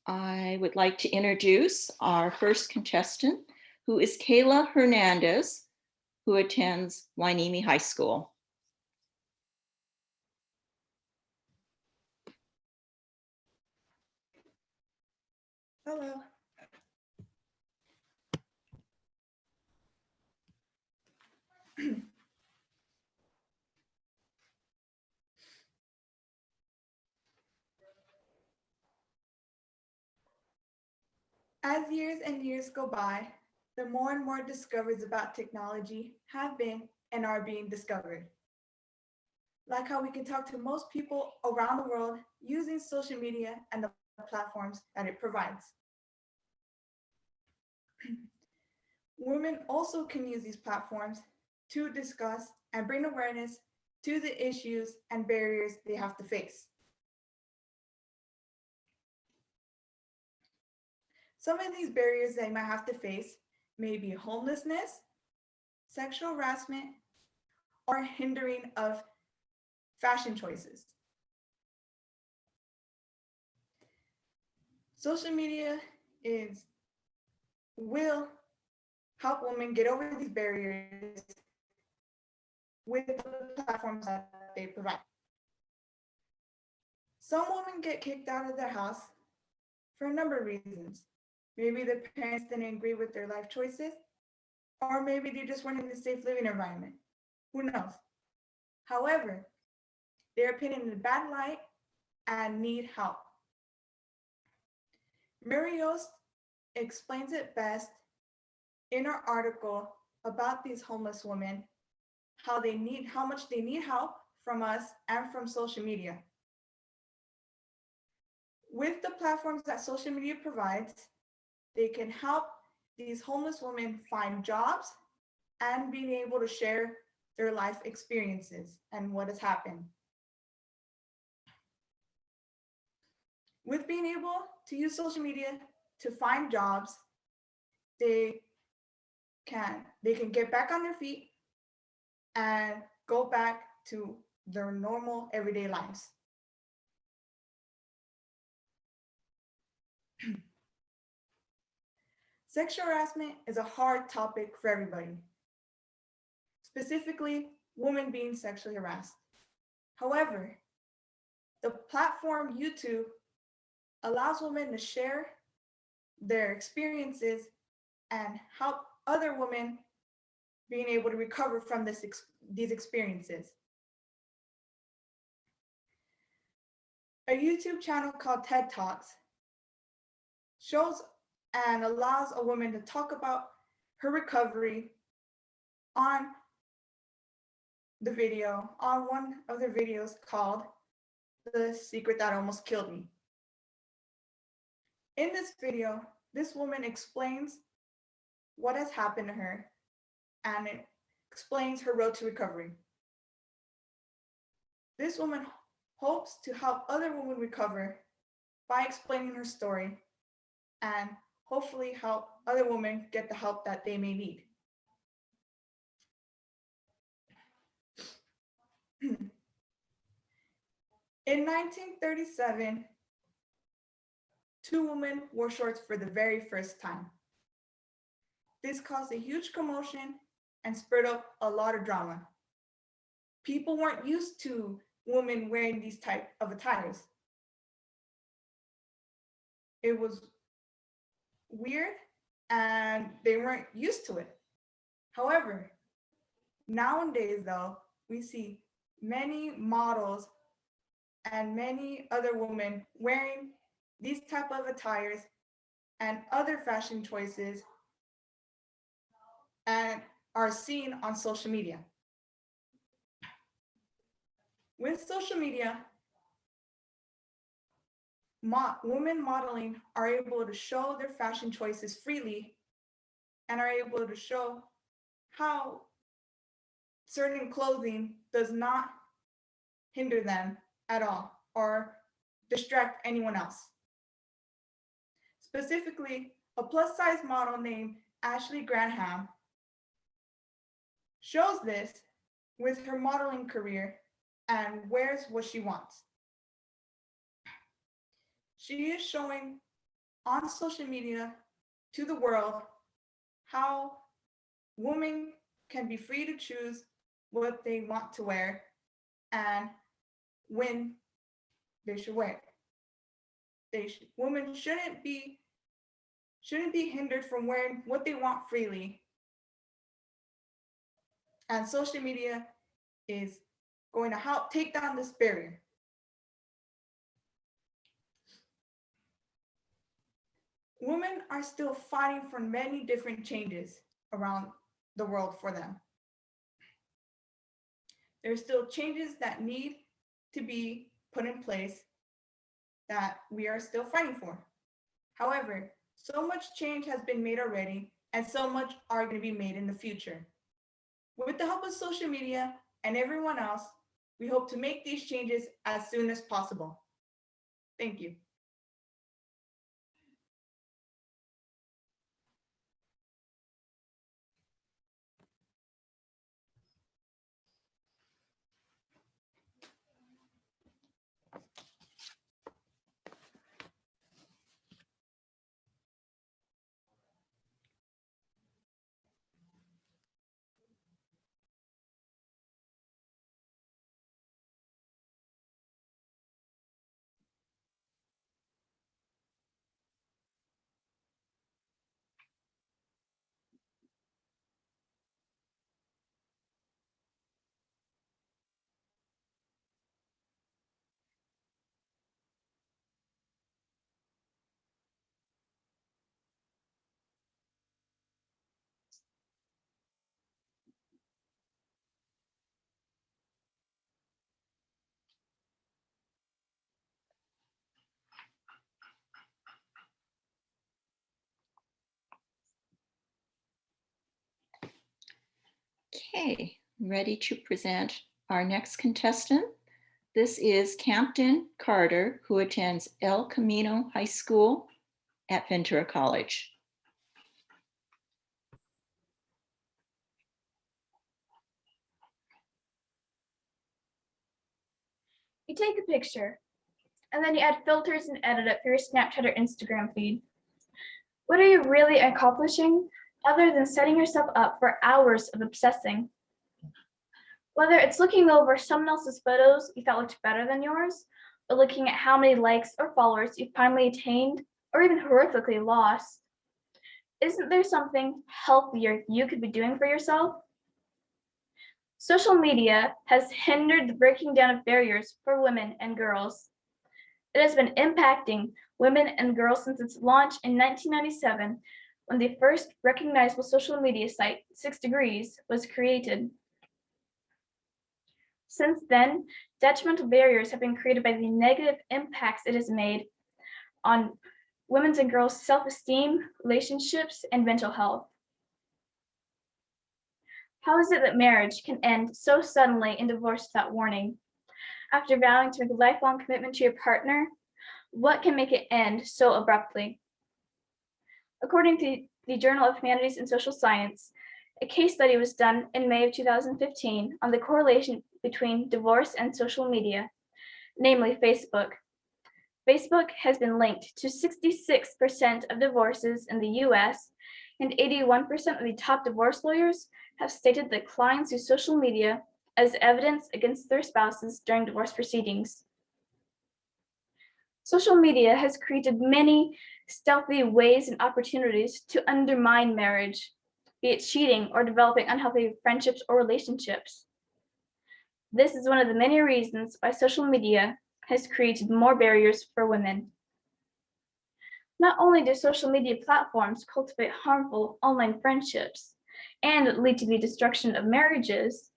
I would like to introduce our first contestant, who is Kayla Hernandez, who attends Hueneme High School. Hello. As years and years go by, the more and more discoveries about technology have been and are being discovered. Like how we can talk to most people around the world using social media and the platforms that it provides. Women also can use these platforms to discuss and bring awareness to the issues and barriers they have to face. Some of these barriers they might have to face may be homelessness, sexual harassment, or hindering of fashion choices. Social media will help women get over these barriers with the platforms that they provide. Some women get kicked out of their house for a number of reasons. Maybe their parents didn't agree with their life choices, or maybe they just weren't in a safe living environment. Who knows? However, they're painted in a bad light and need help. Marios explains it best in our article about these homeless women, how much they need help from us and from social media. With the platforms that social media provides, they can help these homeless women find jobs and being able to share their life experiences and what has happened. With being able to use social media to find jobs, they can get back on their feet and go back to their normal everyday lives. Sexual harassment is a hard topic for everybody, specifically women being sexually harassed. However, the platform YouTube allows women to share their experiences and help other women being able to recover from these experiences. A YouTube channel called TED Talks shows and allows a woman to talk about her recovery on one of their videos called The Secret That Almost Killed Me. In this video, this woman explains what has happened to her and it explains her road to recovery. This woman hopes to help other women recover by explaining her story and hopefully help other women get the help that they may need. In 1937, two women wore shorts for the very first time. This caused a huge commotion and spurred up a lot of drama. People weren't used to women wearing these type of attires. It was weird and they weren't used to it. However, nowadays though, we see many models and many other women wearing these type of attires and other fashion choices and are seen on social media. With social media, women modeling are able to show their fashion choices freely and are able to show how certain clothing does not hinder them at all or distract anyone else. Specifically, a plus-size model named Ashley Graham shows this with her modeling career and wears what she wants. She is showing on social media to the world how women can be free to choose what they want to wear and when they should wear it. Women shouldn't be hindered from wearing what they want freely. And social media is going to help take down this barrier. Women are still fighting for many different changes around the world for them. There's still changes that need to be put in place that we are still fighting for. However, so much change has been made already, and so much are going to be made in the future. With the help of social media and everyone else, we hope to make these changes as soon as possible. Thank you. Okay, ready to present our next contestant. This is Campton Carter, who attends El Camino High School at Ventura College. You take a picture, and then you add filters and edit it for your Snapchat or Instagram feed. What are you really accomplishing other than setting yourself up for hours of obsessing? Whether it's looking over someone else's photos you thought looked better than yours, or looking at how many likes or followers you finally attained, or even horrifically lost. Isn't there something healthier you could be doing for yourself? Social media has hindered the breaking down of barriers for women and girls. It has been impacting women and girls since its launch in 1997, when the first recognizable social media site, 6 Degrees, was created. Since then, detrimental barriers have been created by the negative impacts it has made on women's and girls' self-esteem, relationships, and mental health. How is it that marriage can end so suddenly in divorce without warning? After vowing to make a lifelong commitment to your partner, what can make it end so abruptly? According to the Journal of Humanities and Social Science, a case study was done in May of 2015 on the correlation between divorce and social media, namely Facebook. Facebook has been linked to 66% of divorces in the US, and 81% of the top divorce lawyers have stated that clients use social media as evidence against their spouses during divorce proceedings. Social media has created many stealthy ways and opportunities to undermine marriage, be it cheating or developing unhealthy friendships or relationships. This is one of the many reasons why social media has created more barriers for women. Not only do social media platforms cultivate harmful online friendships and lead to the destruction of marriages,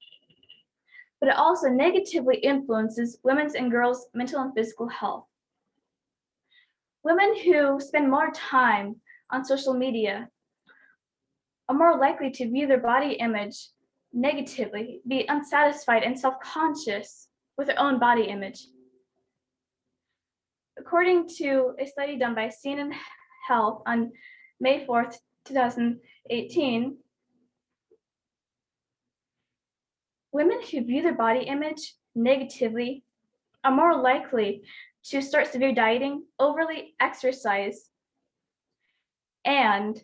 but it also negatively influences women's and girls' mental and physical health. Women who spend more time on social media are more likely to view their body image negatively, be unsatisfied and self-conscious with their own body image. According to a study done by CNN Health on May 4th, 2018, women who view their body image negatively are more likely to start severe dieting, overly exercise, and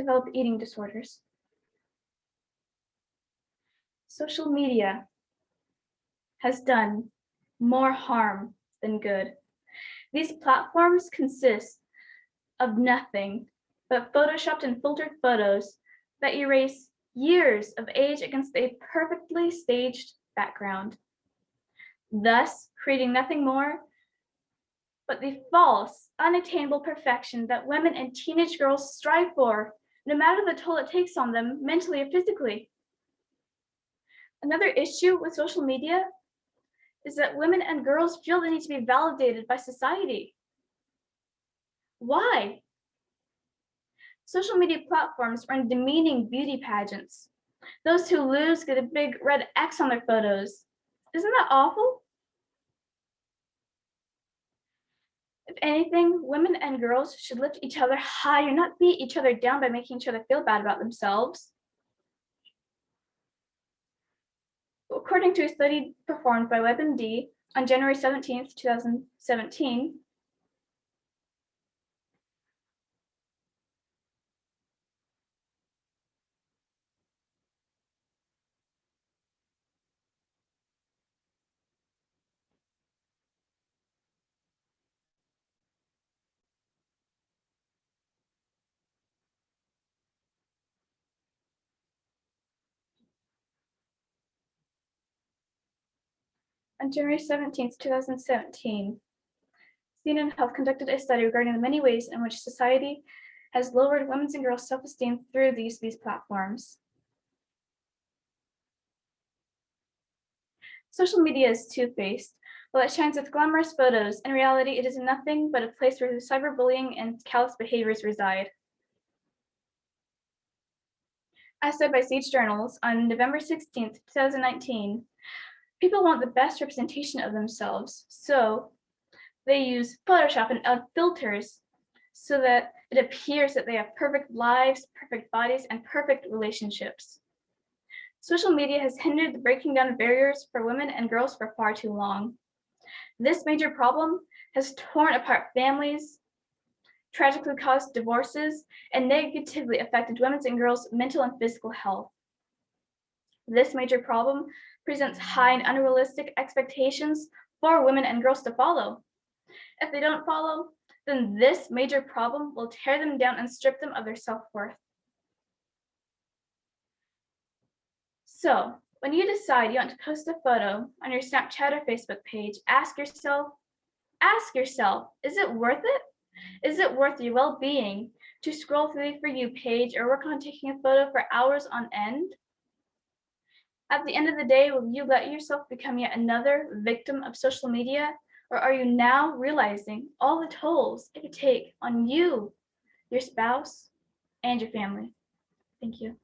develop eating disorders. Social media has done more harm than good. These platforms consist of nothing but photoshopped and filtered photos that erase years of age against a perfectly staged background, thus creating nothing more but the false, unattainable perfection that women and teenage girls strive for, no matter the toll it takes on them mentally or physically. Another issue with social media is that women and girls feel they need to be validated by society. Why? Social media platforms run demeaning beauty pageants. Those who lose get a big red X on their photos. Isn't that awful? If anything, women and girls should lift each other higher, not beat each other down by making each other feel bad about themselves. According to a study performed by WebMD on January 17th, 2017, CNN Health conducted a study regarding the many ways in which society has lowered women's and girls' self-esteem through the use of these platforms. Social media is two-faced. While it shines with glamorous photos, in reality, it is nothing but a place where cyberbullying and callous behaviors reside. As said by Sage Journals on November 16th, 2019, people want the best representation of themselves, so they use Photoshop and filters so that it appears that they have perfect lives, perfect bodies, and perfect relationships. Social media has hindered the breaking down of barriers for women and girls for far too long. This major problem has torn apart families, tragically caused divorces, and negatively affected women's and girls' mental and physical health. This major problem presents high and unrealistic expectations for women and girls to follow. If they don't follow, then this major problem will tear them down and strip them of their self-worth. So, when you decide you want to post a photo on your Snapchat or Facebook page, ask yourself, is it worth it? Is it worth your well-being to scroll through the For You page or work on taking a photo for hours on end? At the end of the day, will you let yourself become yet another victim of social media? Or are you now realizing all the tolls it could take on you, your spouse, and your family? Thank you.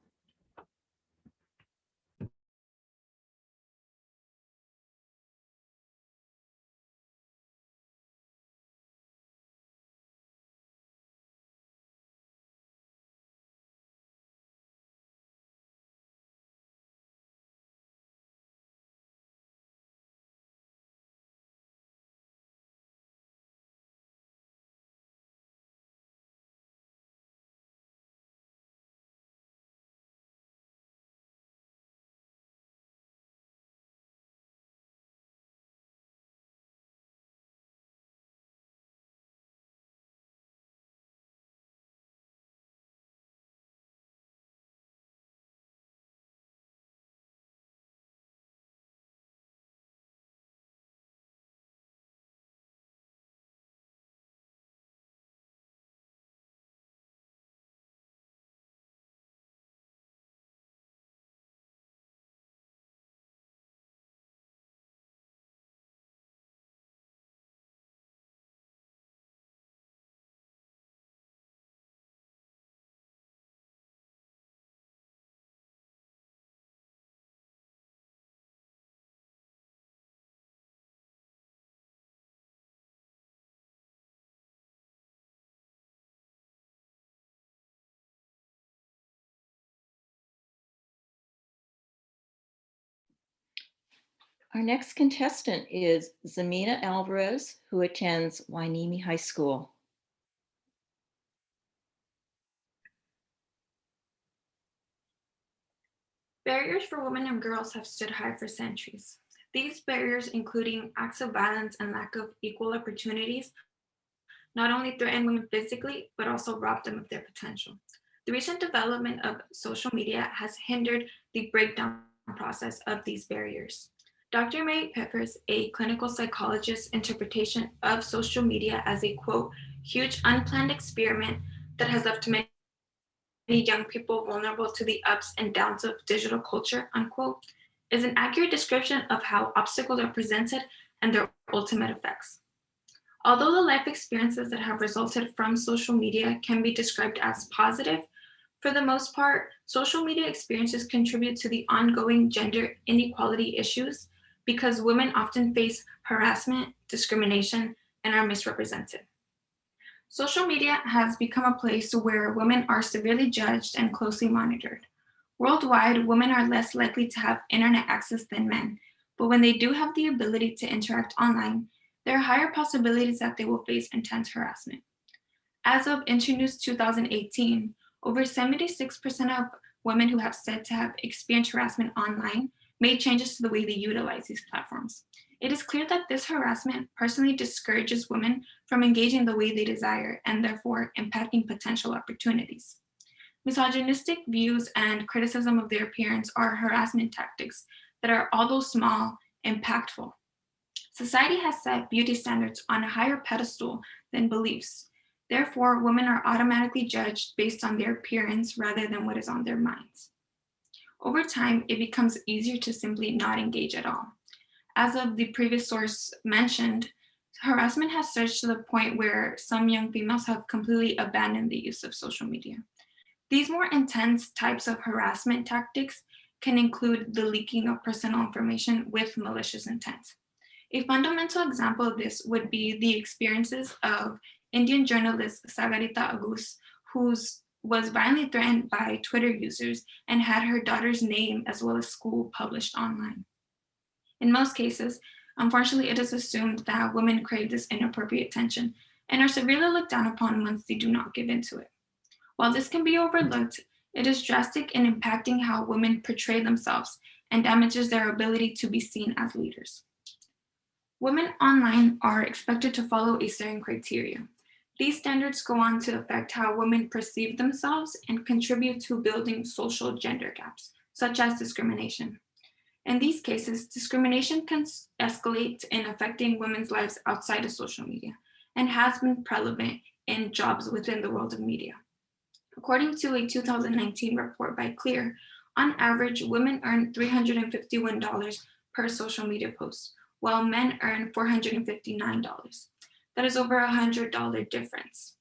Our next contestant is Zamina Alvarez, who attends Wainimi High School. Barriers for women and girls have stood high for centuries. These barriers, including acts of violence and lack of equal opportunities, not only threaten women physically, but also rob them of their potential. The recent development of social media has hindered the breakdown process of these barriers. Dr. Mary Peppers, a clinical psychologist's interpretation of social media as a quote, huge unplanned experiment that has left many young people vulnerable to the ups and downs of digital culture, unquote, is an accurate description of how obstacles are presented and their ultimate effects. Although the life experiences that have resulted from social media can be described as positive, for the most part, social media experiences contribute to the ongoing gender inequality issues because women often face harassment, discrimination, and are misrepresented. Social media has become a place where women are severely judged and closely monitored. Worldwide, women are less likely to have internet access than men, but when they do have the ability to interact online, there are higher possibilities that they will face intense harassment. As of Internews 2018, over 76% of women who have said to have experienced harassment online made changes to the way they utilize these platforms. It is clear that this harassment personally discourages women from engaging the way they desire and therefore impacting potential opportunities. Misogynistic views and criticism of their appearance are harassment tactics that are, although small, impactful. Society has set beauty standards on a higher pedestal than beliefs. Therefore, women are automatically judged based on their appearance rather than what is on their minds. Over time, it becomes easier to simply not engage at all. As of the previous source mentioned, harassment has surged to the point where some young females have completely abandoned the use of social media. These more intense types of harassment tactics can include the leaking of personal information with malicious intent. A fundamental example of this would be the experiences of Indian journalist Sagarita Agus, who was violently threatened by Twitter users and had her daughter's name as well as school published online. In most cases, unfortunately, it is assumed that women crave this inappropriate attention and are severely looked down upon once they do not give in to it. While this can be overlooked, it is drastic in impacting how women portray themselves and damages their ability to be seen as leaders. Women online are expected to follow a certain criteria. These standards go on to affect how women perceive themselves and contribute to building social gender gaps, such as discrimination. In these cases, discrimination can escalate in affecting women's lives outside of social media and has been prevalent in jobs within the world of media. According to a 2019 report by Clear, on average, women earn $351 per social media post, while men earn $459. That is over a $100 difference.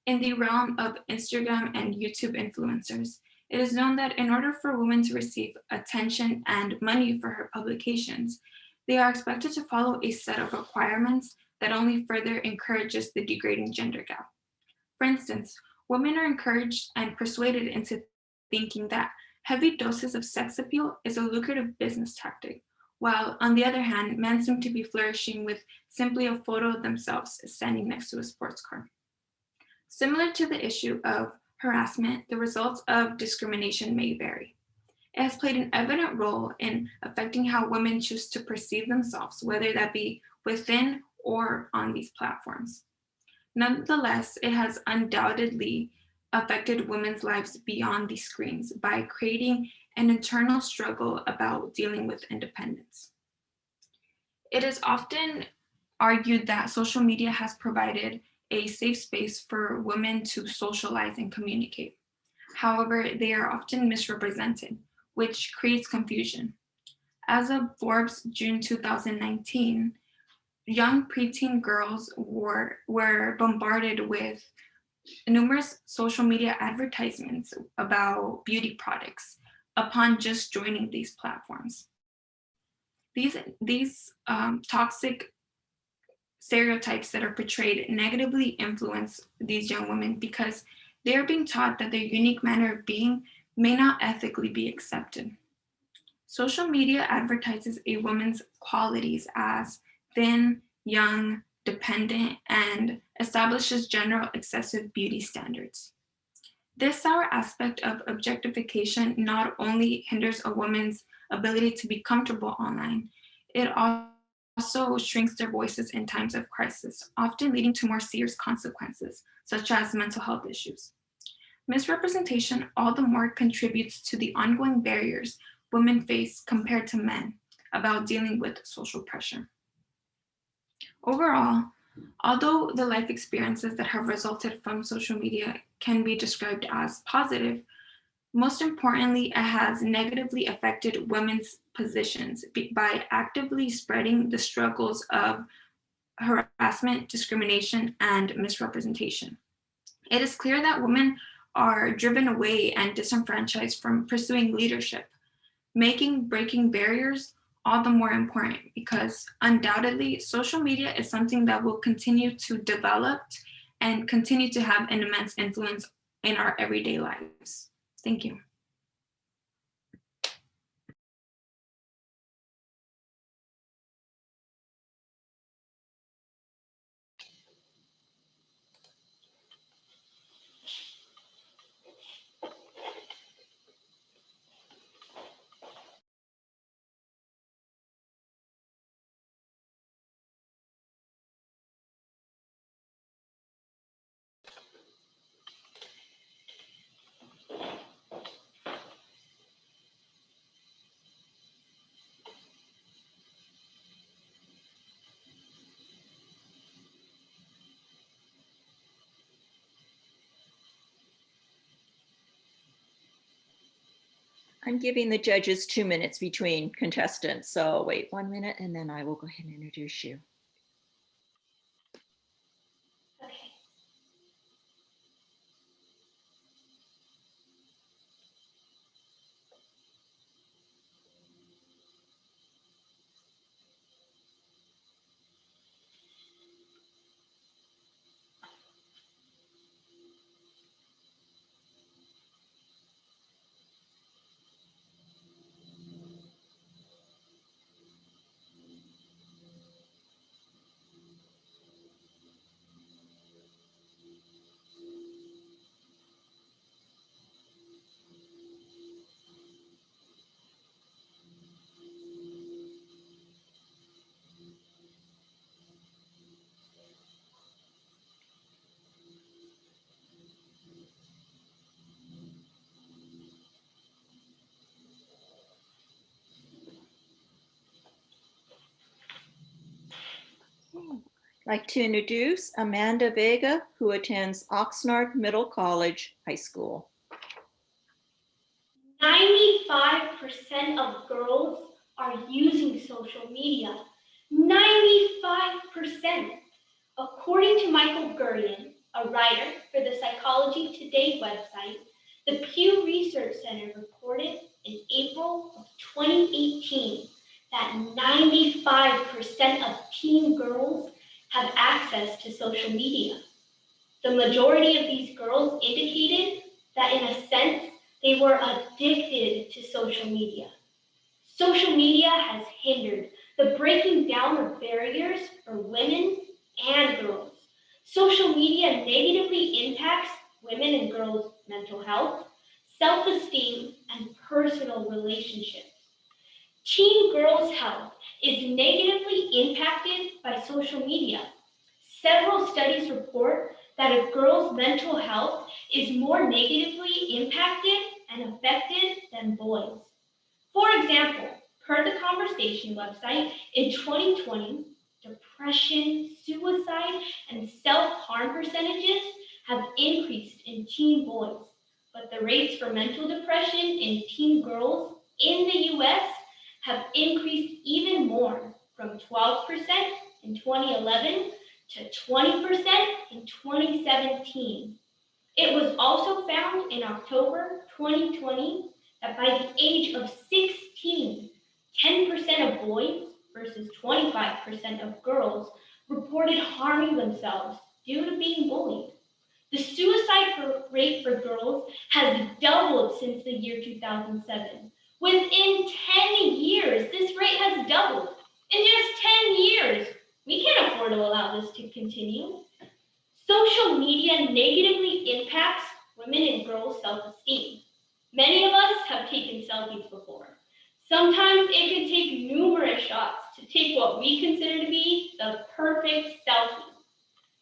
In the realm of Instagram and YouTube influencers, it is known that in order for women to receive attention and money for her publications, they are expected to follow a set of requirements that only further encourages the degrading gender gap. For instance, women are encouraged and persuaded into thinking that heavy doses of sex appeal is a lucrative business tactic, while on the other hand, men seem to be flourishing with simply a photo of themselves standing next to a sports car. Similar to the issue of harassment, the results of discrimination may vary. It has played an evident role in affecting how women choose to perceive themselves, whether that be within or on these platforms. Nonetheless, it has undoubtedly affected women's lives beyond these screens by creating an internal struggle about dealing with independence. It is often argued that social media has provided a safe space for women to socialize and communicate. However, they are often misrepresented, which creates confusion. As of Forbes June 2019, young preteen girls were bombarded with numerous social media advertisements about beauty products upon just joining these platforms. These toxic stereotypes that are portrayed negatively influence these young women because they are being taught that their unique manner of being may not ethically be accepted. Social media advertises a woman's qualities as thin, young, dependent, and establishes general excessive beauty standards. This sour aspect of objectification not only hinders a woman's ability to be comfortable online, it also shrinks their voices in times of crisis, often leading to more serious consequences, such as mental health issues. Misrepresentation all the more contributes to the ongoing barriers women face compared to men about dealing with social pressure. Overall, although the life experiences that have resulted from social media can be described as positive, most importantly, it has negatively affected women's positions by actively spreading the struggles of harassment, discrimination, and misrepresentation. It is clear that women are driven away and disenfranchised from pursuing leadership, making breaking barriers all the more important because undoubtedly social media is something that will continue to develop and continue to have an immense influence in our everyday lives. Thank you. I'm giving the judges 2 minutes between contestants. So wait 1 minute and then I will go ahead and introduce you. Okay. I'd like to introduce Amanda Vega, who attends Oxnard Middle College High School. 95% of girls are using social media. 95%. According to Michael Gurian, a writer for the Psychology Today website, the Pew Research Center reported in April of 2018 that 95% of teen girls have access to social media. The majority of these girls indicated that in a sense, they were addicted to social media. Social media has hindered the breaking down of barriers for women and girls. Social media negatively impacts women and girls' mental health, self-esteem, and personal relationships. Teen girls' health is negatively impacted by social media. Several studies report that a girl's mental health is more negatively impacted and affected than boys. For example, per the Conversation website, in 2020, depression, suicide, and self-harm percentages have increased in teen boys, but the rates for mental depression in teen girls in the US have increased even more, from 12% in 2011 to 20% in 2017. It was also found in October 2020 that by the age of 16, 10% of boys versus 25% of girls reported harming themselves due to being bullied. The suicide rate for girls has doubled since the year 2007, Within 10 years, this rate has doubled. In just 10 years, we can't afford to allow this to continue. Social media negatively impacts women and girls' self-esteem. Many of us have taken selfies before. Sometimes it can take numerous shots to take what we consider to be the perfect selfie.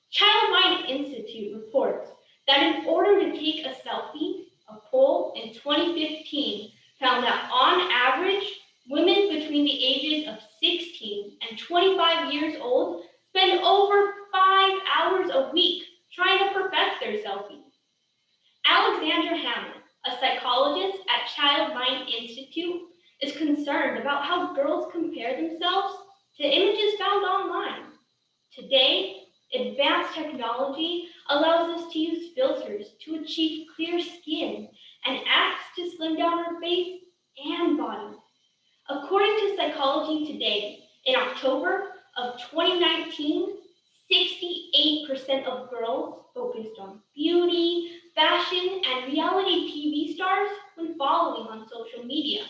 Child Mind Institute reports that in order to take a selfie, a poll in 2015 found that on average, women between the ages of 16 and 25 years old spend over 5 hours a week trying to perfect their selfie. Alexandra Hammer, a psychologist at Child Mind Institute, is concerned about how girls compare themselves to images found online. Today, advanced technology allows us to use filters to achieve clear skin and apps to slim down our face and body. According to Psychology Today, in October of 2019, 68% of girls focused on beauty, fashion, and reality TV stars when following on social media.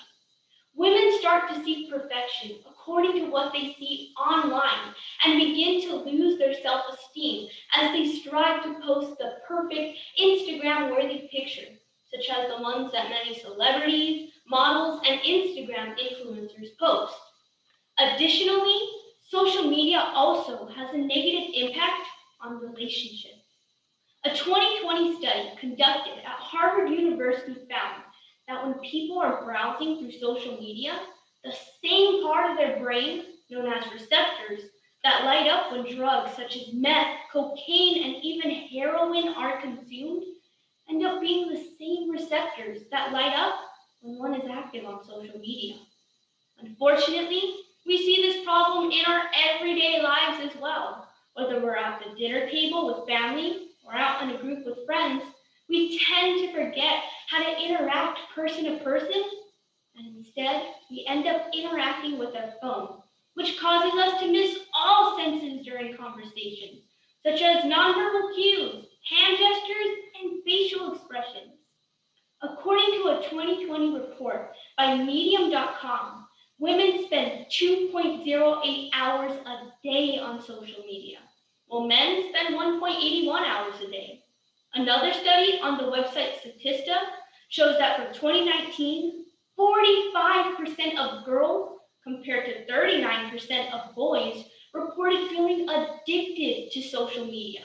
Women start to seek perfection according to what they see online and begin to lose their self-esteem as they strive to post the perfect Instagram-worthy picture, such as the ones that many celebrities, models, and Instagram influencers post. Additionally, social media also has a negative impact on relationships. A 2020 study conducted at Harvard University found that when people are browsing through social media, the same part of their brain, known as receptors, that light up when drugs such as meth, cocaine, and even heroin are consumed, end up being the same receptors that light up when one is active on social media. Unfortunately, we see this problem in our everyday lives as well. Whether we're at the dinner table with family or out in a group with friends, we tend to forget how to interact person to person, and instead we end up interacting with our phone, which causes us to miss all senses during conversations, such as nonverbal cues, hand gestures, and facial expressions. According to a 2020 report by Medium.com, women spend 2.08 hours a day on social media, while men spend 1.81 hours a day. Another study on the website Statista shows that for 2019, 45% of girls compared to 39% of boys reported feeling addicted to social media.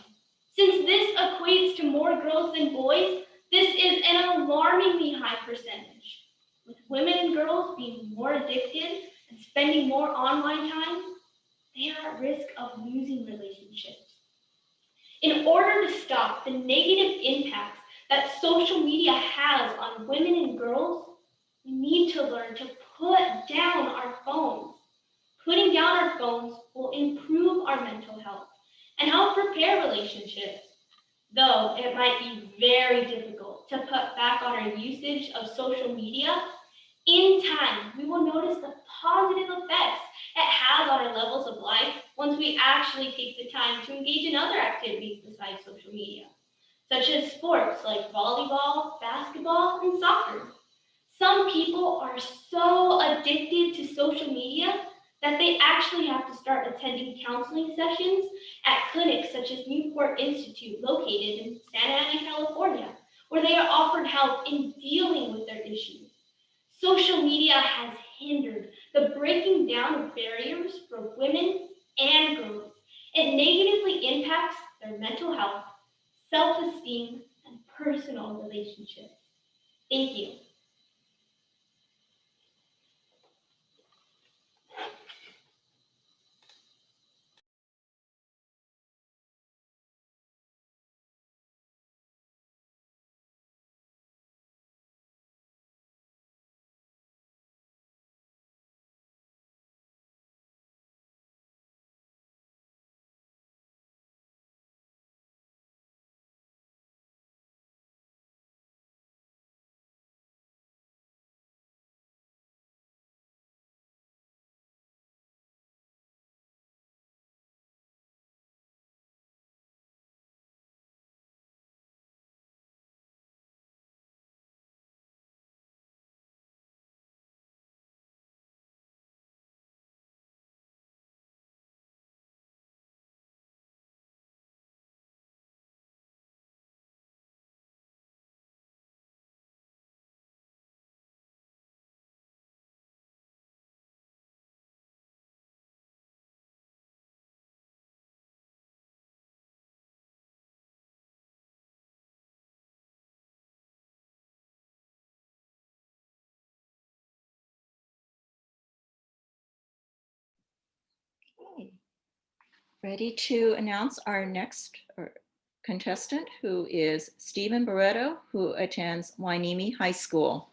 Since this equates to more girls than boys, this is an alarmingly high percentage. With women and girls being more addicted and spending more online time, they are at risk of losing relationships. In order to stop the negative impacts that social media has on women and girls, we need to learn to put down our phones. Putting down our phones will improve our mental health and help repair relationships. Though it might be very difficult to cut back on our usage of social media, in time, we will notice the positive effects it has on our levels of life once we actually take the time to engage in other activities besides social media, such as sports like volleyball, basketball, and soccer. Some people are so addicted to social media that they actually have to start attending counseling sessions at clinics such as Newport Institute, located in Santa Ana, California, where they are offered help in dealing with their issues. Social media has hindered the breaking down of barriers for women and girls. It negatively impacts their mental health, self-esteem, and personal relationships. Thank you. Ready to announce our next contestant, who is Stephen Barreto, who attends Wainimi High School.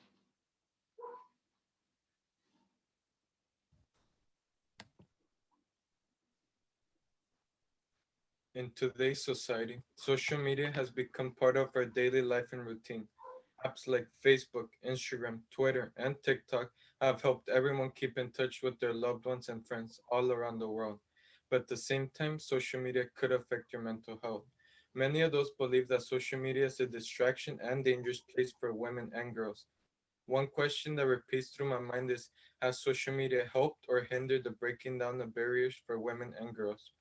In today's society, social media has become part of our daily life and routine. Apps like Facebook, Instagram, Twitter, and TikTok have helped everyone keep in touch with their loved ones and friends all around the world. But at the same time, social media could affect your mental health. Many of those believe that social media is a distraction and dangerous place for women and girls. One question that repeats through my mind is, has social media helped or hindered the breaking down of barriers for women and girls?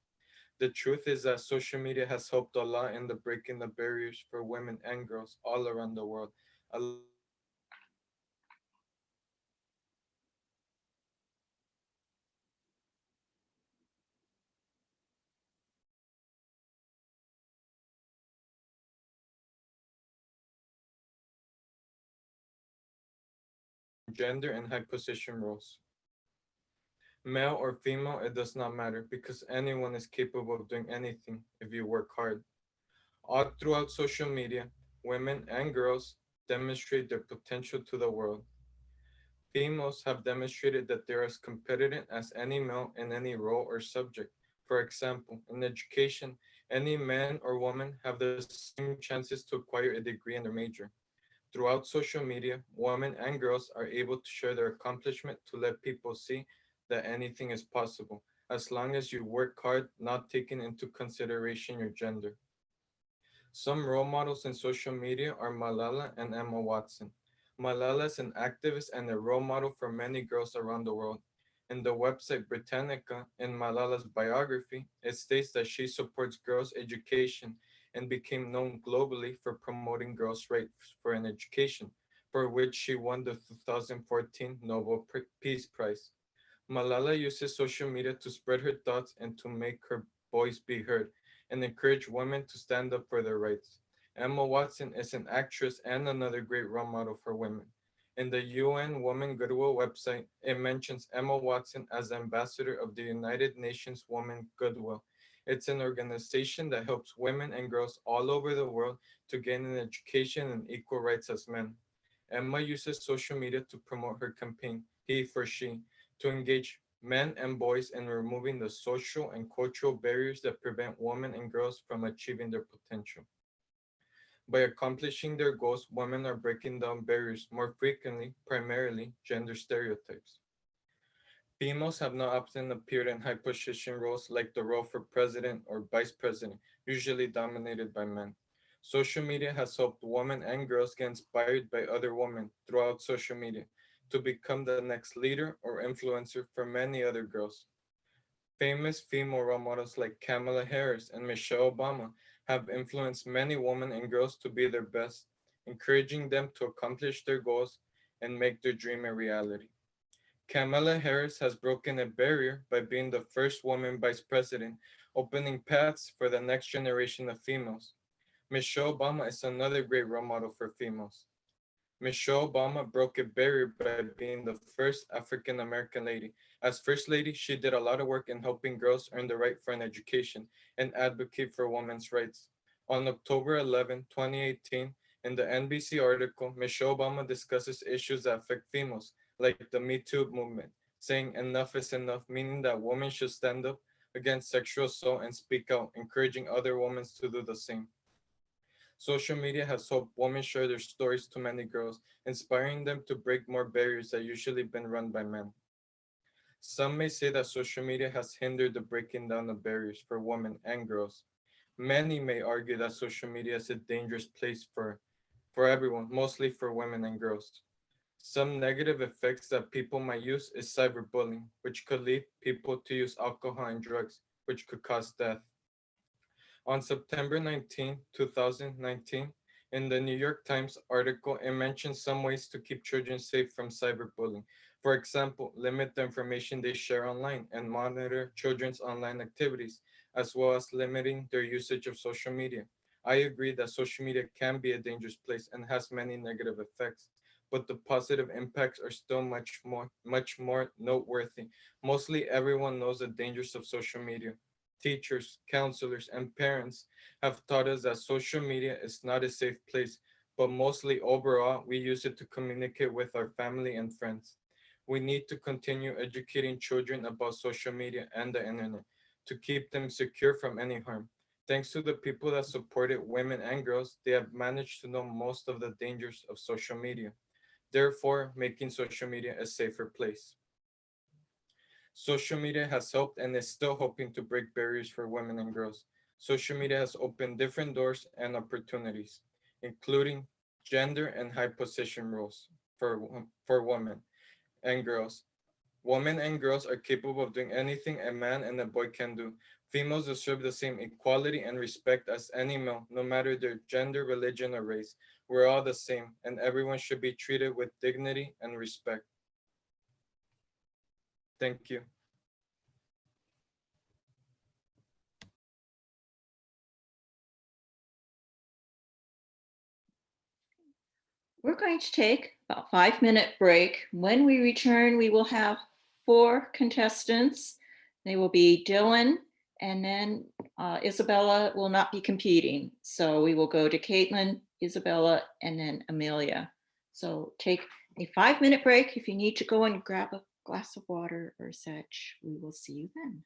The truth is that social media has helped a lot in the breaking the barriers for women and girls all around the world, allowing women and girls to express themselves freely and confidently. Social media has also opened doors for women and girls to express themselves without fear or judgment. For example, social media has opened doors for women and girls to express themselves in gender and high position roles. Male or female, it does not matter because anyone is capable of doing anything if you work hard. All throughout social media, women and girls demonstrate their potential to the world. Females have demonstrated that they're as competent as any male in any role or subject. For example, in education, any man or woman have the same chances to acquire a degree in their major. Throughout social media, women and girls are able to share their accomplishment to let people see that anything is possible, as long as you work hard, not taking into consideration your gender. Some role models in social media are Malala and Emma Watson. Malala is an activist and a role model for many girls around the world. In the website Britannica, in Malala's biography, it states that she supports girls' education and became known globally for promoting girls' rights for an education, for which she won the 2014 Nobel Peace Prize. Malala uses social media to spread her thoughts and to make her voice be heard and encourage women to stand up for their rights. Emma Watson is an actress and another great role model for women. In the UN Women Goodwill website, it mentions Emma Watson as the ambassador of the United Nations Women Goodwill. It's an organization that helps women and girls all over the world to gain an education and equal rights as men. Emma uses social media to promote her campaign, He for She, to engage men and boys in removing the social and cultural barriers that prevent women and girls from achieving their potential. By accomplishing their goals, women are breaking down barriers more frequently, primarily gender stereotypes. Females have not often appeared in high position roles like the role for president or vice president, usually dominated by men. Social media has helped women and girls get inspired by other women throughout social media to become the next leader or influencer for many other girls. Famous female role models like Kamala Harris and Michelle Obama have influenced many women and girls to be their best, encouraging them to accomplish their goals and make their dream a reality. Kamala Harris has broken a barrier by being the first woman vice president, opening paths for the next generation of females. Michelle Obama is another great role model for females. Michelle Obama broke a barrier by being the first African American lady. As First Lady, she did a lot of work in helping girls earn the right for an education and advocate for women's rights. On October 11, 2018, in the NBC article, Michelle Obama discusses issues that affect females, like the Me Too movement, saying enough is enough, meaning that women should stand up against sexual assault and speak out, encouraging other women to do the same. Social media has helped women share their stories to many girls, inspiring them to break more barriers that usually been run by men. Some may say that social media has hindered the breaking down of barriers for women and girls. Many may argue that social media is a dangerous place for everyone, mostly for women and girls. Some negative effects that people might use is cyberbullying, which could lead people to use alcohol and drugs, which could cause death. On September 19, 2019, in the New York Times article, it mentions some ways to keep children safe from cyberbullying. For example, limit the information they share online and monitor children's online activities, as well as limiting their usage of social media. I agree that social media can be a dangerous place and has many negative effects, but the positive impacts are still much more noteworthy. Mostly everyone knows the dangers of social media. teachers, counselors, and parents have taught us that social media is not a safe place, but mostly overall, we use it to communicate with our family and friends. We need to continue educating children about social media and the internet to keep them secure from any harm. Thanks to the people that supported women and girls, they have managed to know most of the dangers of social media, therefore making social media a safer place. Social media has helped and is still hoping to break barriers for women and girls. Social media has opened different doors and opportunities, including gender and high position roles for women and girls. Women and girls are capable of doing anything a man and a boy can do. Females deserve the same equality and respect as any male, no matter their gender, religion, or race. We're all the same, and everyone should be treated with dignity and respect. Thank you. We're going to take about 5-minute break. When we return, we will have 4 contestants. They will be Dylan, and then Isabella will not be competing. So we will go to Caitlin, Isabella, and then Amelia. So take a 5-minute break. If you need to go and grab a glass of water or such, we will see you then.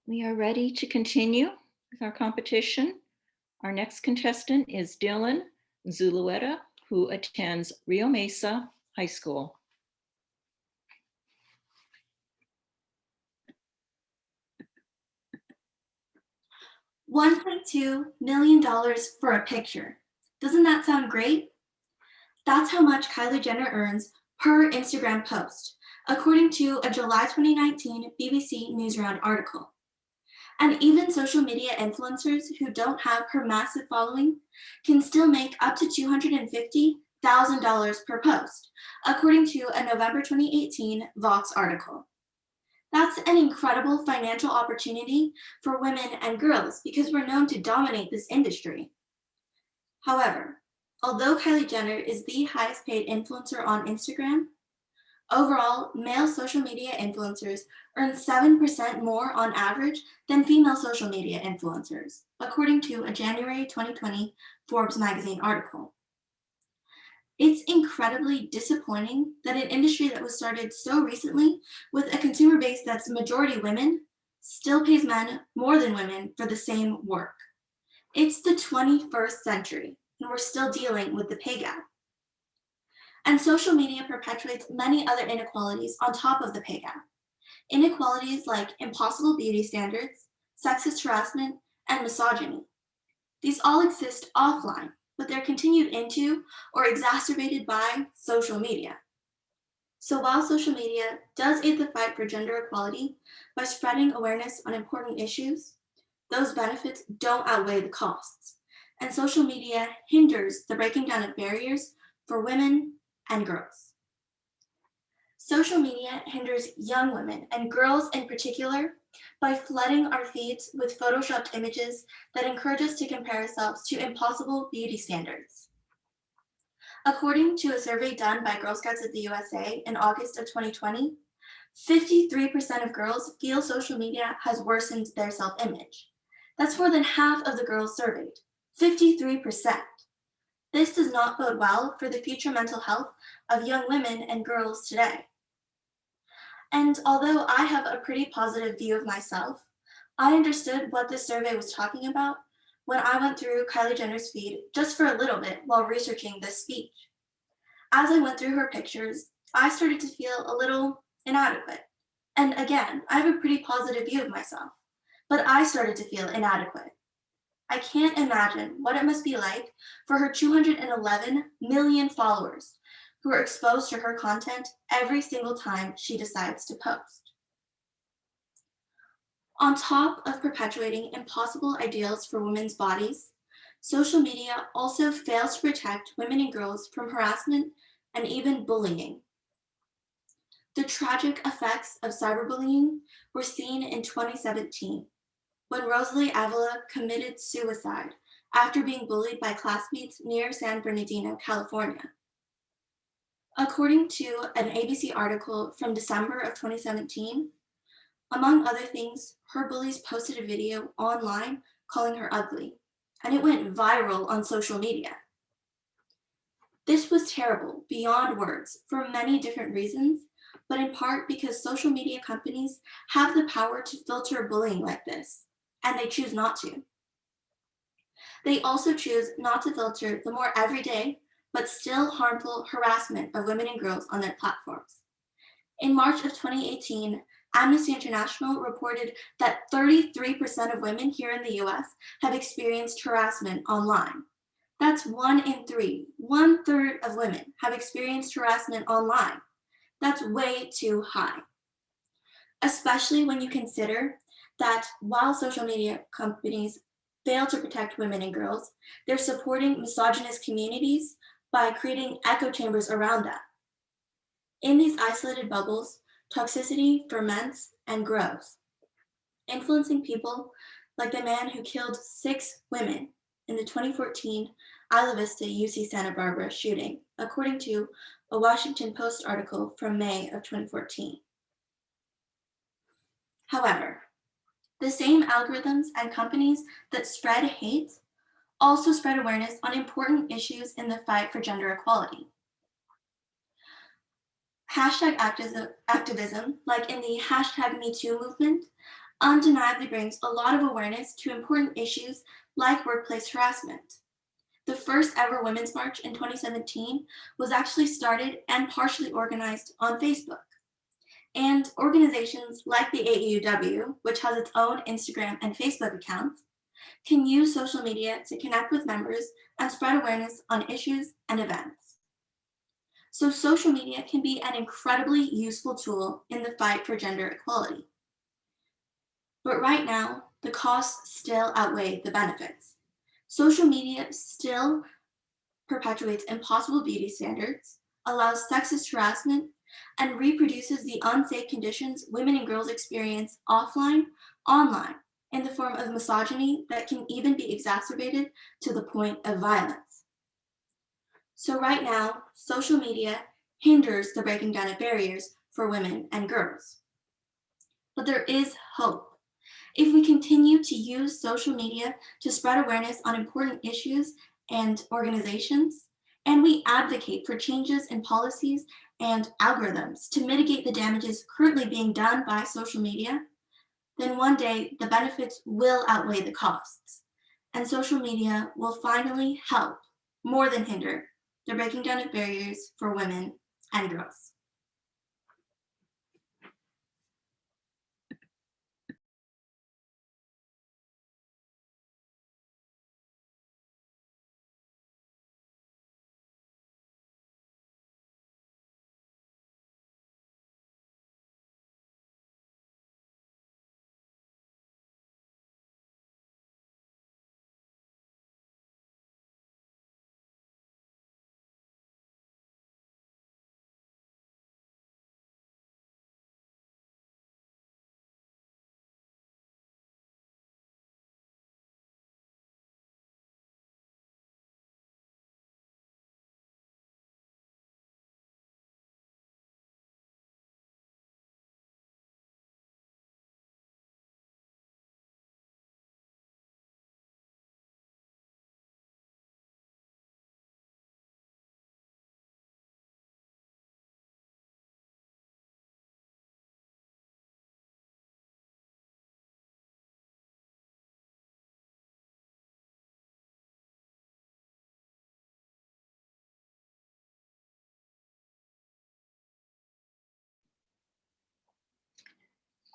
We are ready to continue with our competition. Our next contestant is Dylan Zulueta, who attends Rio Mesa High School. $1.2 million for a picture. Doesn't that sound great? That's how much Kylie Jenner earns per Instagram post, according to a July 2019 BBC Newsround article. And even social media influencers who don't have her massive following can still make up to $250,000 per post, according to a November 2018 Vox article. That's an incredible financial opportunity for women and girls because we're known to dominate this industry. However, although Kylie Jenner is the highest paid influencer on Instagram, overall, male social media influencers earn 7% more on average than female social media influencers, according to a January 2020 Forbes magazine article. It's incredibly disappointing that an industry that was started so recently with a consumer base that's majority women still pays men more than women for the same work. It's the 21st century, and we're still dealing with the pay gap. And social media perpetuates many other inequalities on top of the pay gap. Inequalities like impossible beauty standards, sexist harassment, and misogyny. These all exist offline, but they're continued into or exacerbated by social media. So while social media does aid the fight for gender equality by spreading awareness on important issues, those benefits don't outweigh the costs. And social media hinders the breaking down of barriers for women and girls. Social media hinders young women and girls in particular by flooding our feeds with photoshopped images that encourage us to compare ourselves to impossible beauty standards. According to a survey done by Girl Scouts of the USA in August of 2020, 53% of girls feel social media has worsened their self-image. That's more than half of the girls surveyed, 53%. This does not bode well for the future mental health of young women and girls today. And although I have a pretty positive view of myself, I understood what this survey was talking about when I went through Kylie Jenner's feed just for a little bit while researching this speech. As I went through her pictures, I started to feel a little inadequate. And again, I have a pretty positive view of myself, but I started to feel inadequate. I can't imagine what it must be like for her 211 million followers who are exposed to her content every single time she decides to post. On top of perpetuating impossible ideals for women's bodies, social media also fails to protect women and girls from harassment and even bullying. The tragic effects of cyberbullying were seen in 2017 when Rosalie Avila committed suicide after being bullied by classmates near San Bernardino, California. According to an ABC article from December of 2017, among other things, her bullies posted a video online calling her ugly, and it went viral on social media. This was terrible beyond words for many different reasons, but in part because social media companies have the power to filter bullying like this, and they choose not to. They also choose not to filter the more everyday, but still harmful harassment of women and girls on their platforms. In March of 2018, Amnesty International reported that 33% of women here in the US have experienced harassment online. That's 1 in 3. 1/3 of women have experienced harassment online. That's way too high. Especially when you consider that while social media companies fail to protect women and girls, they're supporting misogynist communities by creating echo chambers around that. In these isolated bubbles, toxicity ferments and grows, influencing people like the man who killed 6 women in the 2014 Isla Vista UC Santa Barbara shooting, according to a Washington Post article from May of 2014. However, the same algorithms and companies that spread hate also spread awareness on important issues in the fight for gender equality. Hashtag activism, like in the hashtag #MeToo movement, undeniably brings a lot of awareness to important issues like workplace harassment. The first ever Women's March in 2017 was actually started and partially organized on Facebook. And organizations like the AAUW, which has its own Instagram and Facebook accounts, can use social media to connect with members and spread awareness on issues and events. So social media can be an incredibly useful tool in the fight for gender equality. But right now, the costs still outweigh the benefits. Social media still perpetuates impossible beauty standards, allows sexist harassment, and reproduces the unsafe conditions women and girls experience offline, online, in the form of misogyny that can even be exacerbated to the point of violence. So right now, social media hinders the breaking down of barriers for women and girls. But there is hope. If we continue to use social media to spread awareness on important issues and organizations, and we advocate for changes in policies and algorithms to mitigate the damages currently being done by social media, then one day the benefits will outweigh the costs, and social media will finally help more than hinder the breaking down of barriers for women and girls.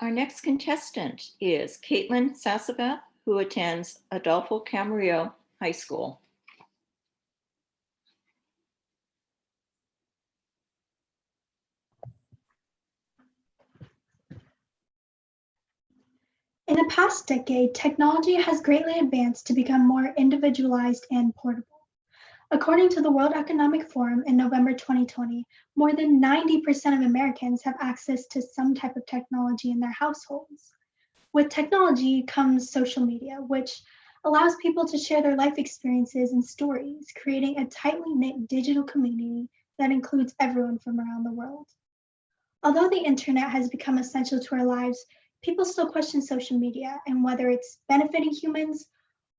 Our next contestant is Caitlin Sasabeth, who attends Adolfo Camarillo High School. In the past decade, technology has greatly advanced to become more individualized and portable. According to the World Economic Forum in November 2020, more than 90% of Americans have access to some type of technology in their households. With technology comes social media, which allows people to share their life experiences and stories, creating a tightly knit digital community that includes everyone from around the world. Although the internet has become essential to our lives, people still question social media and whether it's benefiting humans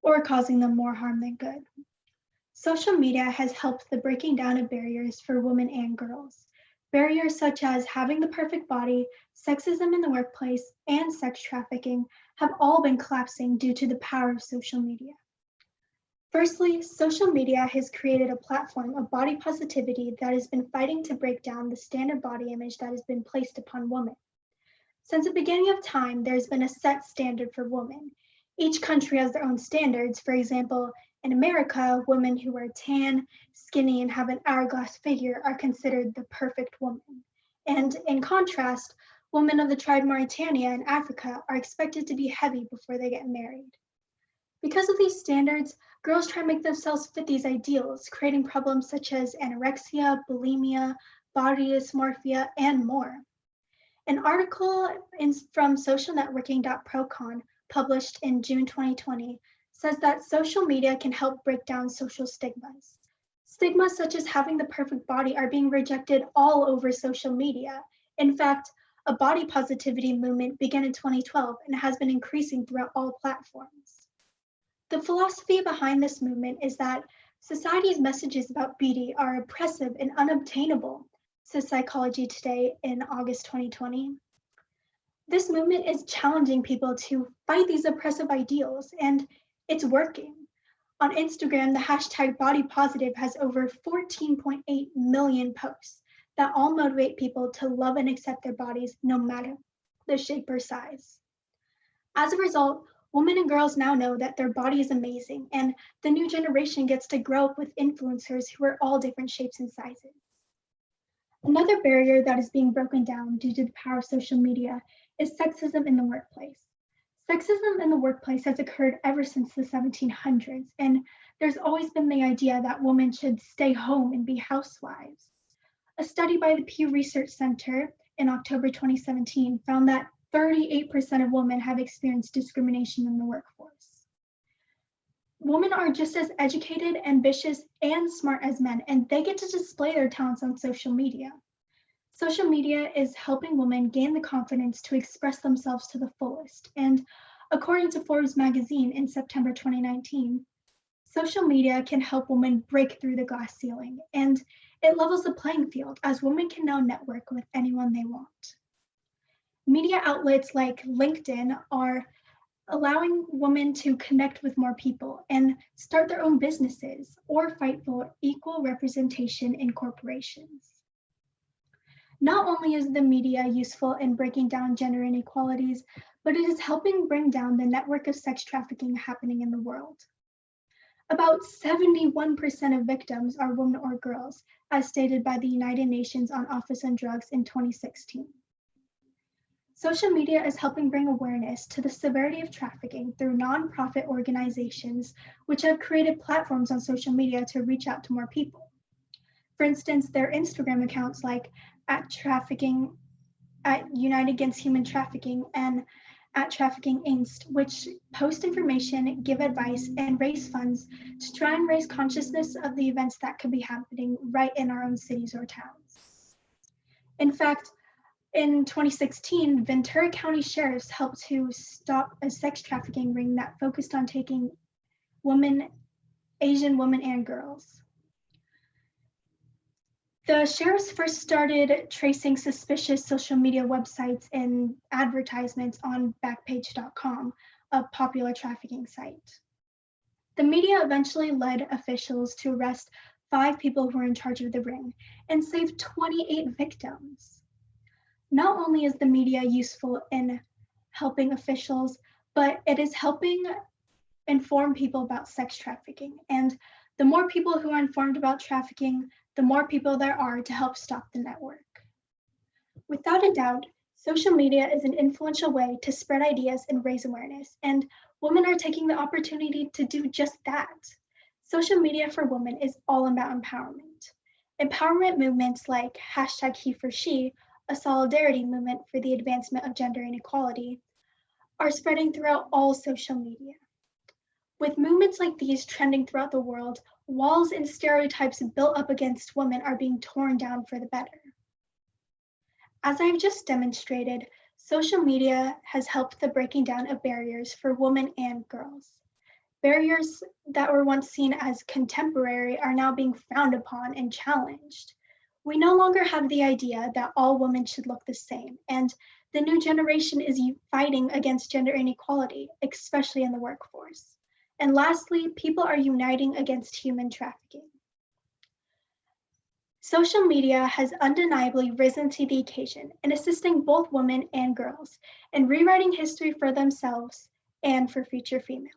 or causing them more harm than good. Social media has helped the breaking down of barriers for women and girls. Barriers such as having the perfect body, sexism in the workplace, and sex trafficking have all been collapsing due to the power of social media. Firstly, social media has created a platform of body positivity that has been fighting to break down the standard body image that has been placed upon women. Since the beginning of time, there's been a set standard for women. Each country has their own standards. For example, in America, women who are tan, skinny, and have an hourglass figure are considered the perfect woman. And in contrast, women of the tribe Mauritania in Africa are expected to be heavy before they get married. Because of these standards, girls try to make themselves fit these ideals, creating problems such as anorexia, bulimia, body dysmorphia, and more. An article from socialnetworking.procon published in June 2020 says that social media can help break down social stigmas. Stigmas such as having the perfect body are being rejected all over social media. In fact, a body positivity movement began in 2012 and has been increasing throughout all platforms. The philosophy behind this movement is that society's messages about beauty are oppressive and unobtainable, says Psychology Today in August 2020. This movement is challenging people to fight these oppressive ideals, and it's working. On Instagram, the hashtag body positive has over 14.8 million posts that all motivate people to love and accept their bodies no matter the shape or size. As a result, women and girls now know that their body is amazing, and the new generation gets to grow up with influencers who are all different shapes and sizes. Another barrier that is being broken down due to the power of social media is sexism in the workplace. Sexism in the workplace has occurred ever since the 1700s, and there's always been the idea that women should stay home and be housewives. A study by the Pew Research Center in October 2017 found that 38% of women have experienced discrimination in the workforce. Women are just as educated, ambitious, and smart as men, and they get to display their talents on social media. Social media is helping women gain the confidence to express themselves to the fullest. And according to Forbes magazine in September 2019, social media can help women break through the glass ceiling, and it levels the playing field as women can now network with anyone they want. Media outlets like LinkedIn are allowing women to connect with more people and start their own businesses or fight for equal representation in corporations. Not only is the media useful in breaking down gender inequalities, but it is helping bring down the network of sex trafficking happening in the world. About 71% of victims are women or girls, as stated by the United Nations on Office on Drugs in 2016. Social media is helping bring awareness to the severity of trafficking through nonprofit organizations, which have created platforms on social media to reach out to more people. For instance, their Instagram accounts like @trafficking, @Unite Against Human Trafficking, and @Trafficking Inst, which post information, give advice, and raise funds to try and raise consciousness of the events that could be happening right in our own cities or towns. In fact, in 2016, Ventura County sheriffs helped to stop a sex trafficking ring that focused on taking Asian women and girls. The sheriffs first started tracing suspicious social media websites and advertisements on Backpage.com, a popular trafficking site. The media eventually led officials to arrest 5 people who were in charge of the ring and saved 28 victims. Not only is the media useful in helping officials, but it is helping inform people about sex trafficking. And the more people who are informed about trafficking, the more people there are to help stop the network. Without a doubt, social media is an influential way to spread ideas and raise awareness, and women are taking the opportunity to do just that. Social media for women is all about empowerment. Empowerment movements like #HeForShe, a solidarity movement for the advancement of gender inequality, are spreading throughout all social media. With movements like these trending throughout the world, walls and stereotypes built up against women are being torn down for the better. As I've just demonstrated, social media has helped the breaking down of barriers for women and girls. Barriers that were once seen as contemporary are now being frowned upon and challenged. We no longer have the idea that all women should look the same, and the new generation is fighting against gender inequality, especially in the workforce. And lastly, people are uniting against human trafficking. Social media has undeniably risen to the occasion in assisting both women and girls in rewriting history for themselves and for future females.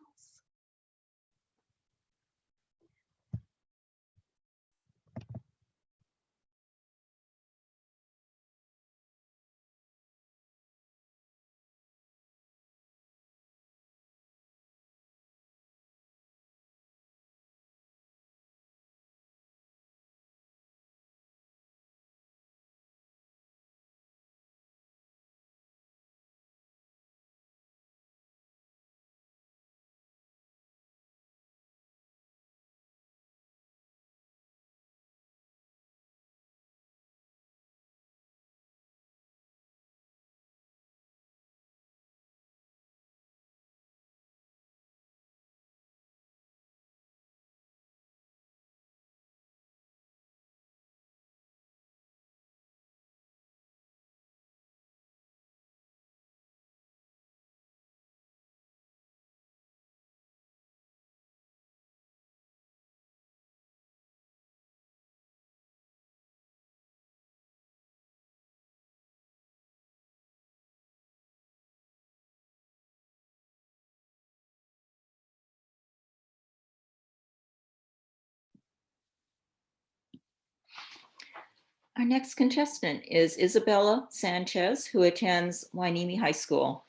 Our next contestant is Isabella Sanchez, who attends Wainimi High School.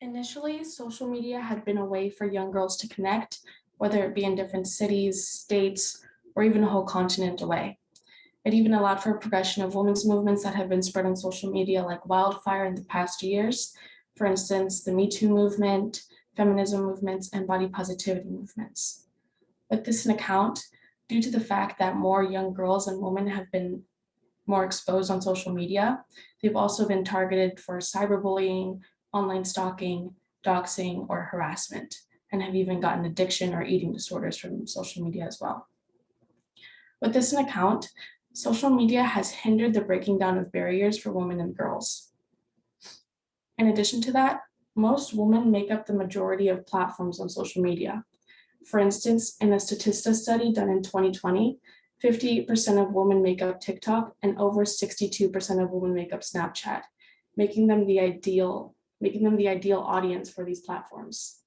Initially, social media had been a way for young girls to connect, whether it be in different cities, states, or even a whole continent away. It even allowed for a progression of women's movements that have been spread on social media like wildfire in the past years. For instance, the Me Too movement, feminism movements, and body positivity movements. With this in account, due to the fact that more young girls and women have been more exposed on social media, they've also been targeted for cyberbullying, online stalking, doxing, or harassment, and have even gotten addiction or eating disorders from social media as well. With this in account, social media has hindered the breaking down of barriers for women and girls. In addition to that, most women make up the majority of platforms on social media. For instance, in a Statista study done in 2020, 58% of women make up TikTok and over 62% of women make up Snapchat, making them the ideal audience for these platforms.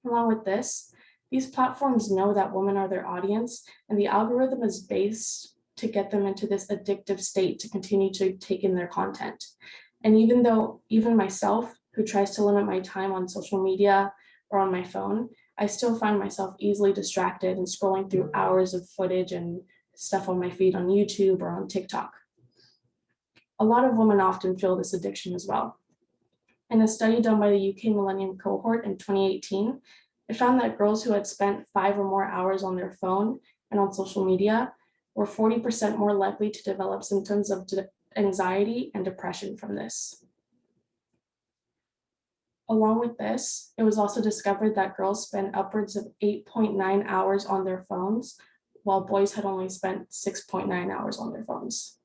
Along with this, these platforms know that women are their audience, and the algorithm is based to get them into this addictive state to continue to take in their content. And even myself, who tries to limit my time on social media or on my phone, I still find myself easily distracted and scrolling through hours of footage and stuff on my feed on YouTube or on TikTok. A lot of women often feel this addiction as well. In a study done by the UK Millennium Cohort in 2018, it found that girls who had spent 5 or more hours on their phone and on social media were 40% more likely to develop symptoms of anxiety and depression from this. Along with this, it was also discovered that girls spend upwards of 8.9 hours on their phones, while boys had only spent 6.9 hours on their phones.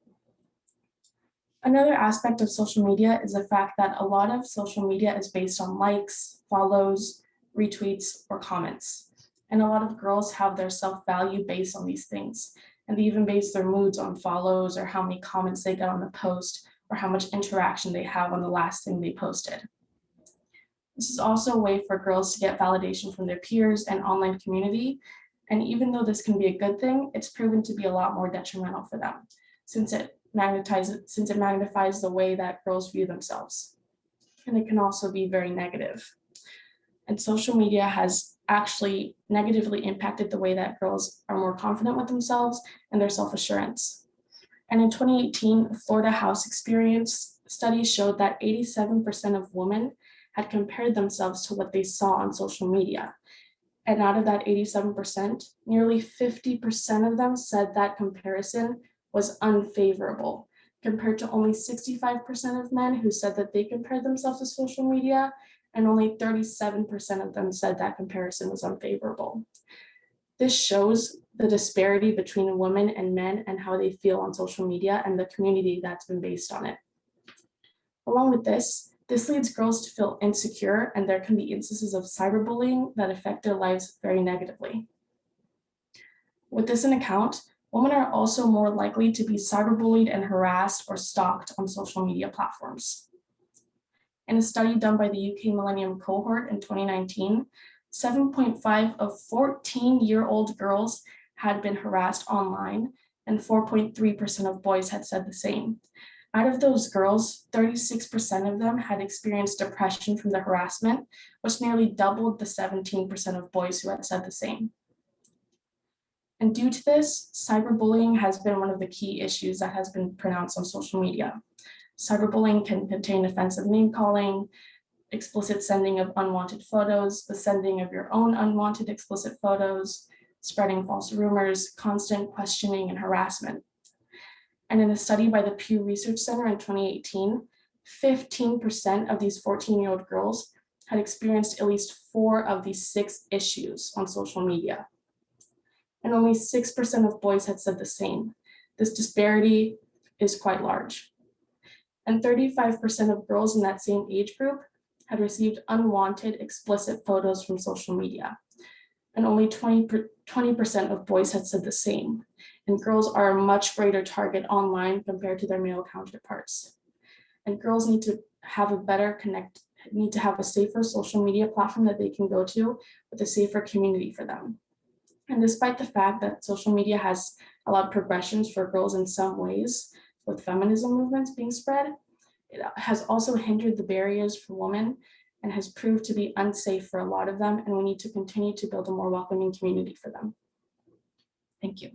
Another aspect of social media is the fact that a lot of social media is based on likes, follows, retweets, or comments. And a lot of girls have their self-value based on these things. And they even base their moods on follows or how many comments they get on the post or how much interaction they have on the last thing they posted. This is also a way for girls to get validation from their peers and online community. And even though this can be a good thing, it's proven to be a lot more detrimental for them since it magnifies the way that girls view themselves. And it can also be very negative. And social media has actually negatively impacted the way that girls are more confident with themselves and their self-assurance. And in 2018, a Florida House Experience study showed that 87% of women had compared themselves to what they saw on social media. And out of that 87%, nearly 50% of them said that comparison was unfavorable, compared to only 65% of men who said that they compared themselves to social media, and only 37% of them said that comparison was unfavorable. This shows the disparity between women and men and how they feel on social media and the community that's been based on it. Along with this leads girls to feel insecure, and there can be instances of cyberbullying that affect their lives very negatively. With this in account, women are also more likely to be cyberbullied and harassed or stalked on social media platforms. In a study done by the UK Millennium Cohort in 2019, 7.5 of 14-year-old girls had been harassed online, and 4.3% of boys had said the same. Out of those girls, 36% of them had experienced depression from the harassment, which nearly doubled the 17% of boys who had said the same. And due to this, cyberbullying has been one of the key issues that has been pronounced on social media. Cyberbullying can contain offensive name calling, explicit sending of unwanted photos, the sending of your own unwanted explicit photos, spreading false rumors, constant questioning, and harassment. And in a study by the Pew Research Center in 2018, 15% of these 14-year-old girls had experienced at least 4 of these 6 issues on social media. And only 6% of boys had said the same. This disparity is quite large. And 35% of girls in that same age group had received unwanted explicit photos from social media. And only 20% of boys had said the same. And girls are a much greater target online compared to their male counterparts. And girls need to have a safer social media platform that they can go to with a safer community for them. And despite the fact that social media has allowed progressions for girls in some ways, with feminism movements being spread, it has also hindered the barriers for women and has proved to be unsafe for a lot of them, and we need to continue to build a more welcoming community for them. Thank you.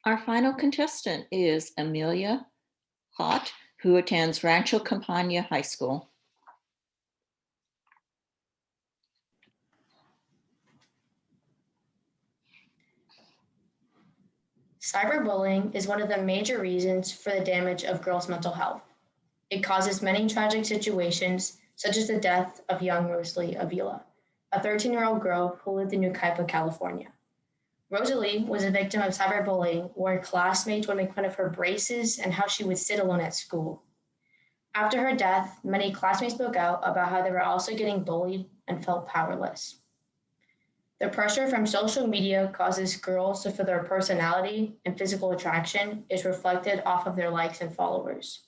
Our final contestant is Amelia Hott, who attends Rancho Campana High School. Cyberbullying is one of the major reasons for the damage of girls' mental health. It causes many tragic situations, such as the death of young Rosalie Avila, a 13-year-old girl who lived in Yucaipa, California. Rosalie was a victim of cyberbullying where classmates would make fun of her braces and how she would sit alone at school. After her death, many classmates spoke out about how they were also getting bullied and felt powerless. The pressure from social media causes girls to feel their personality and physical attraction is reflected off of their likes and followers.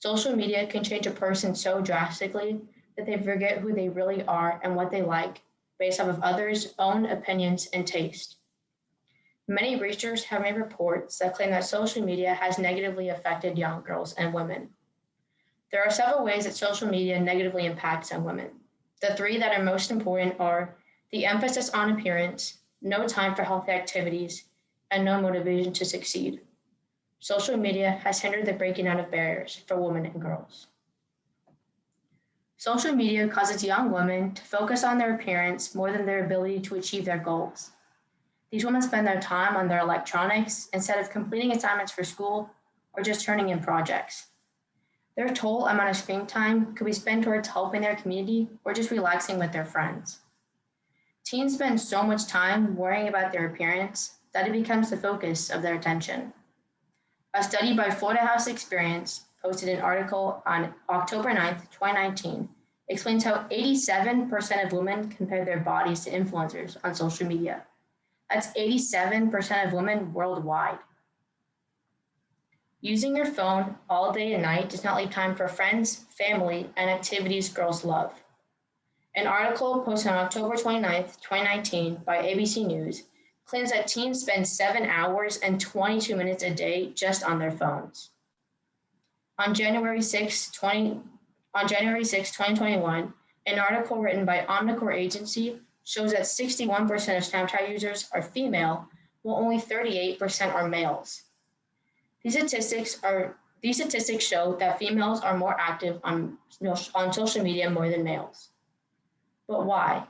Social media can change a person so drastically that they forget who they really are and what they like based off of others' own opinions and taste. Many researchers have made reports that claim that social media has negatively affected young girls and women. There are several ways that social media negatively impacts young women. The three that are most important are the emphasis on appearance, no time for healthy activities, and no motivation to succeed. Social media has hindered the breaking down of barriers for women and girls. Social media causes young women to focus on their appearance more than their ability to achieve their goals. These women spend their time on their electronics instead of completing assignments for school or just turning in projects. Their total amount of screen time could be spent towards helping their community or just relaxing with their friends. Teens spend so much time worrying about their appearance that it becomes the focus of their attention. A study by Florida House Experience posted an article on October 9th, 2019, explains how 87% of women compare their bodies to influencers on social media. That's 87% of women worldwide. Using your phone all day and night does not leave time for friends, family, and activities girls love. An article posted on October 29th, 2019 by ABC News claims that teens spend 7 hours and 22 minutes a day just on their phones. On January 6, 2021, an article written by Omnicore Agency shows that 61% of Snapchat users are female, while only 38% are males. These statistics show that females are more active on social media more than males. But why?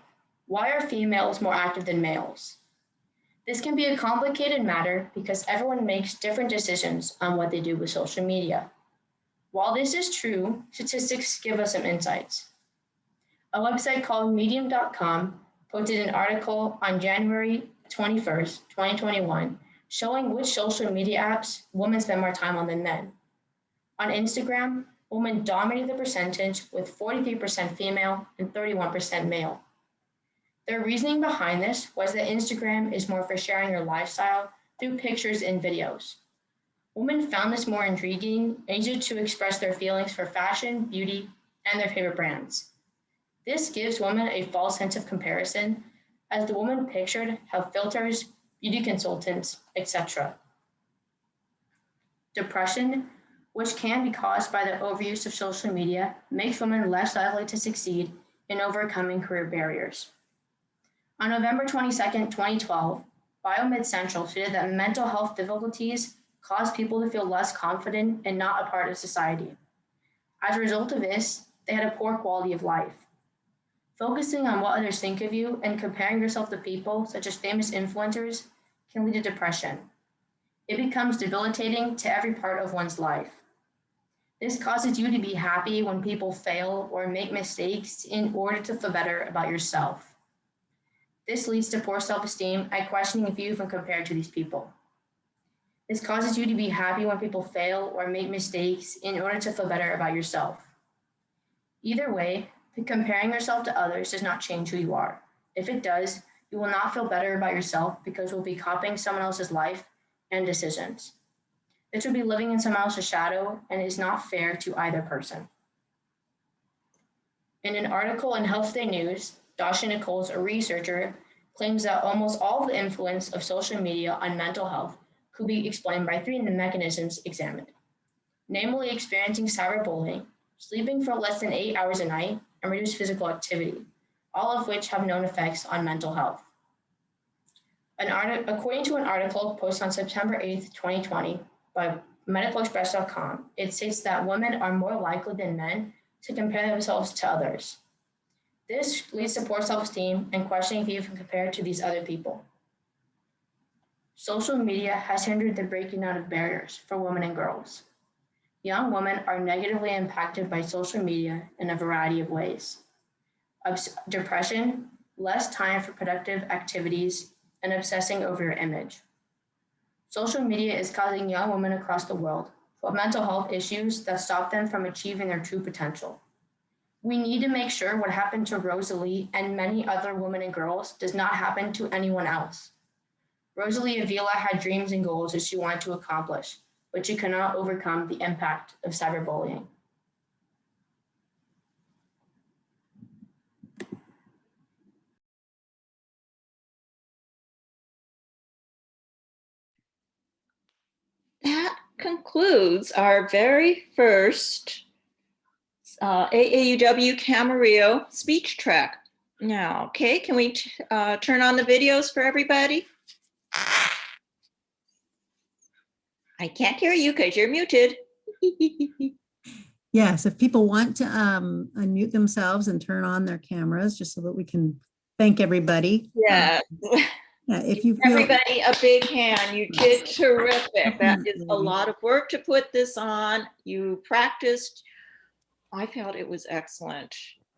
Why are females more active than males? This can be a complicated matter because everyone makes different decisions on what they do with social media. While this is true, statistics give us some insights. A website called Medium.com posted an article on January 21st, 2021, showing which social media apps women spend more time on than men. On Instagram, women dominated the percentage with 43% female and 31% male. Their reasoning behind this was that Instagram is more for sharing your lifestyle through pictures and videos, Women found this more intriguing and easier to express their feelings for fashion, beauty, and their favorite brands. This gives women a false sense of comparison, as the women pictured have filters, beauty consultants, etc. Depression, which can be caused by the overuse of social media, makes women less likely to succeed in overcoming career barriers. On November 22nd, 2012, Biomed Central stated that mental health difficulties cause people to feel less confident and not a part of society. As a result of this, they had a poor quality of life. Focusing on what others think of you and comparing yourself to people, such as famous influencers, can lead to depression. It becomes debilitating to every part of one's life. This causes you to be happy when people fail or make mistakes in order to feel better about yourself. This leads to poor self-esteem and questioning if you even compare to these people. This causes you to be happy when people fail or make mistakes in order to feel better about yourself. Either way, comparing yourself to others does not change who you are. If it does, you will not feel better about yourself because you'll be copying someone else's life and decisions. This would be living in someone else's shadow and is not fair to either person. In an article in Health Day News, Dasha Nichols, a researcher, claims that almost all the influence of social media on mental health could be explained by three mechanisms examined, namely experiencing cyberbullying, sleeping for less than 8 hours a night, and reduced physical activity, all of which have known effects on mental health. According to an article posted on September 8th, 2020 by medicalexpress.com, it states that women are more likely than men to compare themselves to others. This leads to poor self-esteem and questioning if you can compare to these other people. Social media has hindered the breaking down of barriers for women and girls. Young women are negatively impacted by social media in a variety of ways. Depression, less time for productive activities, and obsessing over your image. Social media is causing young women across the world with mental health issues that stop them from achieving their true potential. We need to make sure what happened to Rosalie and many other women and girls does not happen to anyone else. Rosalie Avila had dreams and goals that she wanted to accomplish, but she could not overcome the impact of cyberbullying. That concludes our very first AAUW Camarillo speech track. Now, okay, can we turn on the videos for everybody? I can't hear you because you're muted. Yes, if people want to unmute themselves and turn on their cameras, just so that we can thank everybody. Yeah. Yeah, if you feel Everybody, a big hand. You did terrific. That is a lot of work to put this on. You practiced. I felt it was excellent.